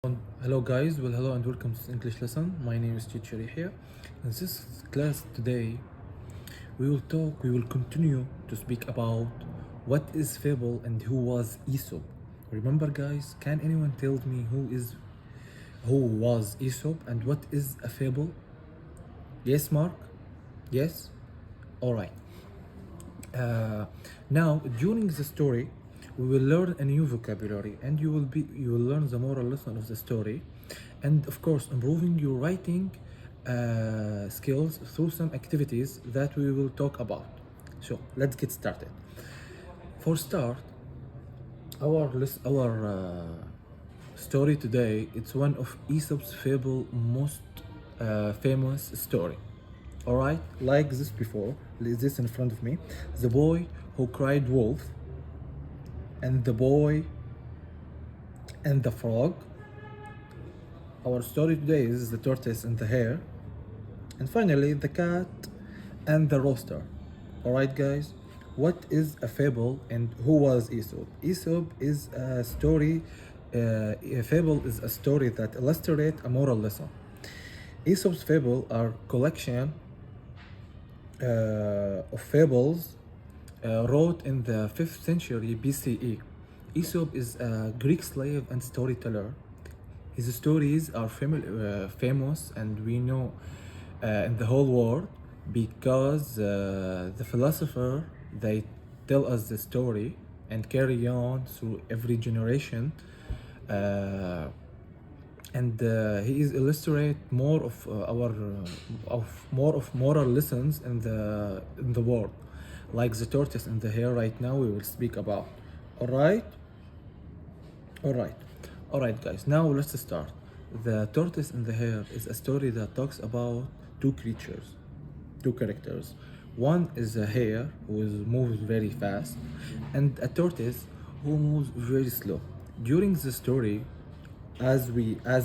Hello guys, hello and welcome to this English lesson. My name is teacher Yahya. In this class today, we will continue to speak about what is fable and who was Aesop. Remember guys, can anyone tell me who was Aesop and what is a fable? Yes, Mark? Yes? Alright. Uh, Now, during the story, we will learn a new vocabulary, and you will learn the moral lesson of the story, and of course, improving your writing skills through some activities that we will talk about. So let's get started. For start, our story today, it's one of Aesop's fable most famous story. All right, like this before, this in front of me, the boy who cried wolf, and the boy and the frog. Our story today is the tortoise and the hare, and finally the cat and the rooster. All right, guys, what is a fable and who was Aesop? Aesop is a story. A fable is a story that illustrates a moral lesson. Aesop's fable are collection of fables wrote in the 5th century BCE. Aesop is a Greek slave and storyteller. His stories are famous and we know in the whole world because the philosopher they tell us the story and carry on through every generation. And he is illustrate more of more of moral lessons in the world, like the tortoise and the hare. Right now, we will speak about. All right, all right, all right, guys. Now let's start. The tortoise and the hare is a story that talks about two creatures, two characters. One is a hare who moves very fast, and a tortoise who moves very slow. During the story, as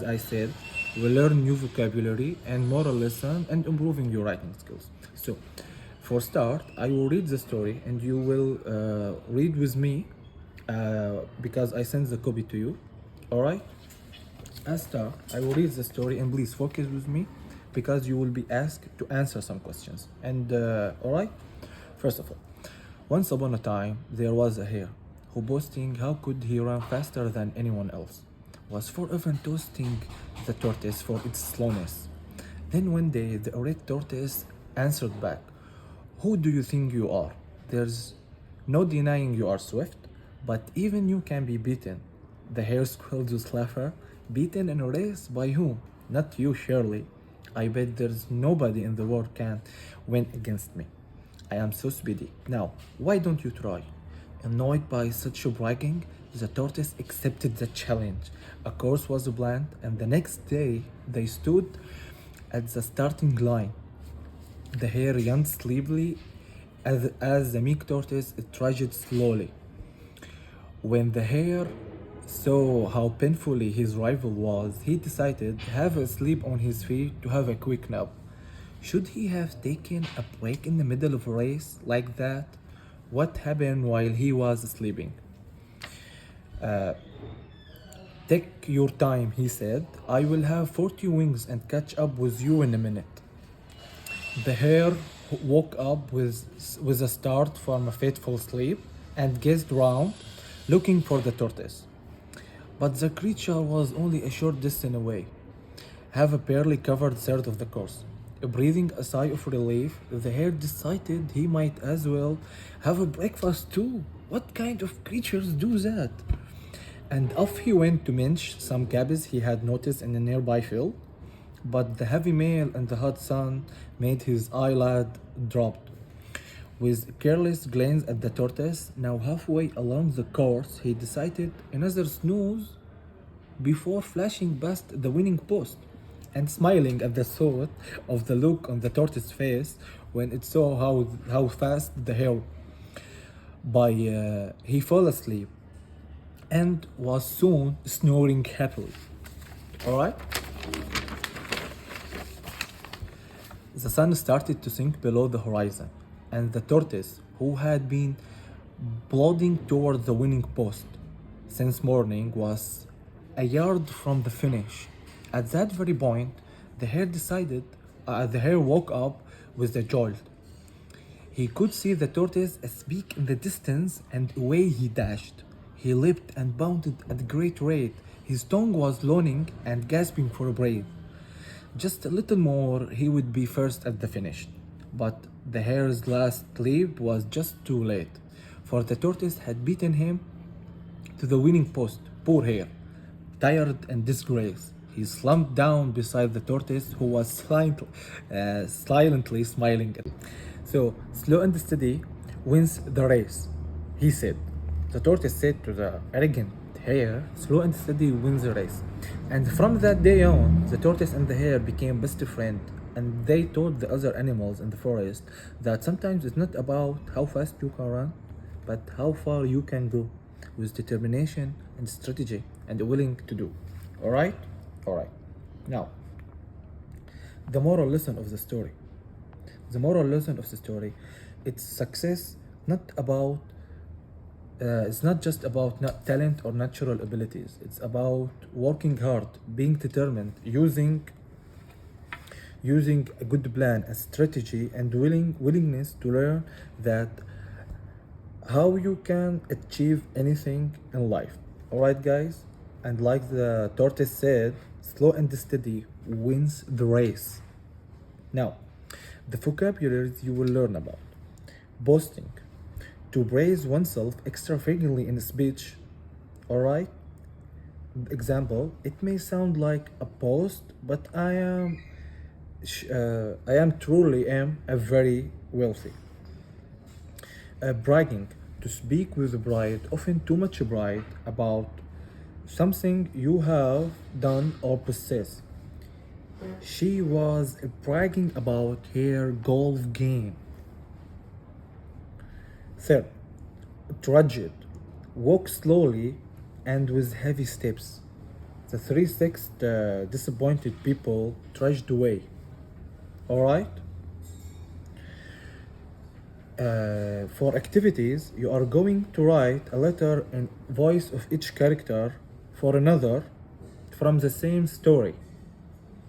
I said, we learn new vocabulary and moral lesson and improving your writing skills. So, for start, I will read the story and you will read with me because I send the copy to you. All right. As start, I will read the story and please focus with me because you will be asked to answer some questions. And all right. First of all, once upon a time there was a hare who boasting how could he run faster than anyone else was forever toasting the tortoise for its slowness. Then one day the red tortoise answered back, "Who do you think you are? There's no denying you are swift, but even you can be beaten." The hare squealed with laughter. "Beaten in a race? By whom? Not you, surely. I bet there's nobody in the world can win against me. I am so speedy. Now, why don't you try?" Annoyed by such bragging, the tortoise accepted the challenge. A course was planned, and the next day they stood at the starting line. The hare yawned sleepily as the meek tortoise trudged slowly. When the hare saw how painfully his rival was, he decided to have a sleep on his feet to have a quick nap. Should he have taken a break in the middle of a race like that? What happened while he was sleeping? "Take your time," he said. "I will have 40 wings and catch up with you in a minute." The hare woke up with a start from a fateful sleep and gazed round, looking for the tortoise. But the creature was only a short distance away, have a barely covered third of the course. Breathing a sigh of relief, the hare decided he might as well have a breakfast too. What kind of creatures do that? And off he went to munch some cabbage he had noticed in a nearby field. But the heavy mail and the hot sun made his eyelid drop. With careless glance at the tortoise, now halfway along the course, he decided another snooze before flashing past the winning post and smiling at the thought of the look on the tortoise's face when it saw how fast the hare he fell asleep and was soon snoring happily. All right. The sun started to sink below the horizon, and the tortoise, who had been plodding toward the winning post since morning, was a yard from the finish. At that very point, the hare woke up with a jolt. He could see the tortoise speak in the distance, and away he dashed. He leaped and bounded at a great rate. His tongue was lolling and gasping for breath. Just a little more, he would be first at the finish. But the hare's last leap was just too late, for the tortoise had beaten him to the winning post. Poor hare, tired and disgraced, he slumped down beside the tortoise, who was silently smiling at him. So, slow and steady wins the race, he said. The tortoise said to the arrogant hare, slow and steady wins the race. And from that day on, the tortoise and the hare became best friends, and they taught the other animals in the forest that sometimes it's not about how fast you can run, but how far you can go with determination and strategy and willing to do. All right? All right. Now, the moral lesson of the story. The moral lesson of the story, it's success not about it's not just about talent or natural abilities. It's about working hard, being determined, using a good plan, a strategy, and willingness to learn that how you can achieve anything in life. All right, guys, and like the tortoise said, slow and steady wins the race. Now, the vocabularies you will learn about: boasting, to praise oneself extravagantly in speech. All right. Example: it may sound like a boast, but I am truly am a very wealthy. Bragging, to speak with pride, often too much pride, about something you have done or possess. She was bragging about her golf game. Third, trudged, walk slowly and with heavy steps. The 3/6 disappointed people trudged away. All right? For activities, you are going to write a letter in voice of each character for another from the same story.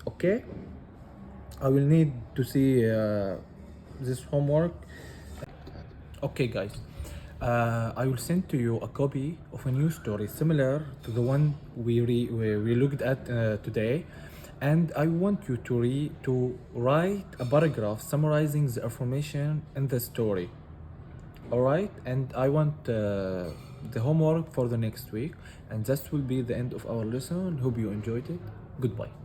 Okay? I will need to see this homework. Okay, guys. I will send to you a copy of a new story similar to the one we looked at today, and I want you to write a paragraph summarizing the information in the story. All right, and I want the homework for the next week, and that will be the end of our lesson. Hope you enjoyed it. Goodbye.